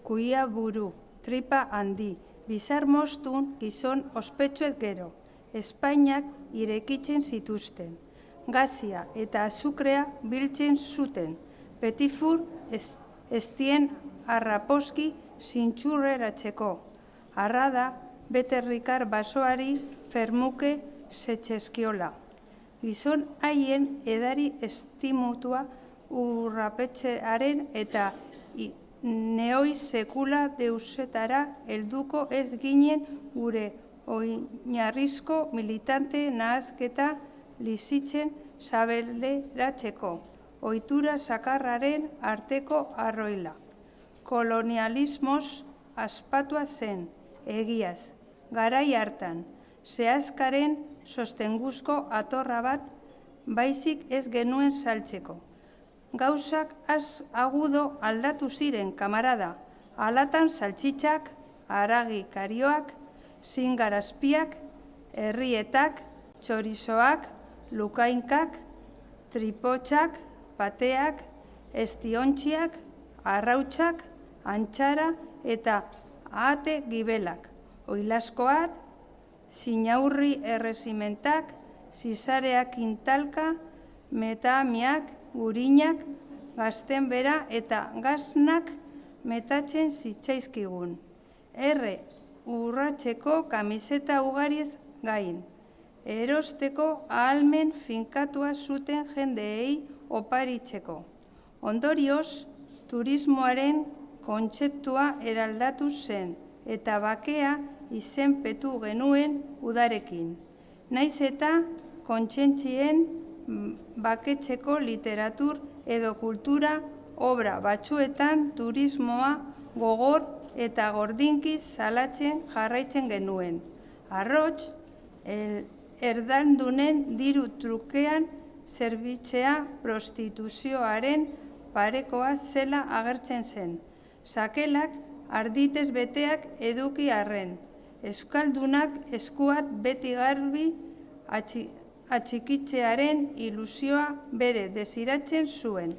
kuia buru, tripa handi, bizar mostun gizon ospetsuet gero, Espainiak irekitzen zituzten. Gazia eta azukrea biltzen zuten, petifur eztien arraposki zintxurreratzeko. Arrada, beterrikar basoari fermuke zetxeskiola. Gizon haien edari estimutua urrapetxearen eta neoi sekula deusetara helduko ez ginen gure oinarrizko militante nahazketa lizitzen sabeleratzeko, ohitura sakarraren arteko arroila. Kolonialismoz aspatua zen, egiaz, garai hartan, zehazkaren sostenguzko atorra bat baizik ez genuen saltzeko. Gauzak agudo aldatu ziren, kamarada, alatan saltxitxak, haragi karioak, zingarazpiak, herrietak, txorizoak, lukainkak, tripotxak, pateak, estiontxiak, arrautxak, antxara eta ahate gibelak, oilaskoat, zinaurri errezimentak, zizareak intalka, metamiak, gurinak, gazten bera eta gaznak metatzen zitzaizkigun. Erre urratzeko kamiseta ugariez gain. Erosteko ahalmen finkatua zuten jendeei oparitzeko. Ondorioz, turismoaren kontzeptua eraldatu zen eta bakea izenpetu genuen udarekin. Naiz eta kontzientzien baketzeko literatur edo kultura obra batzuetan turismoa gogor eta gordinkiz salatzen jarraitzen genuen. Arrots, erdaldunen diru trukean zerbitzea prostituzioaren parekoa zela agertzen zen. Sakelak arditez beteak eduki arren, euskaldunak eskuat beti garbi atxikitzearen ilusioa bere desiratzen zuen.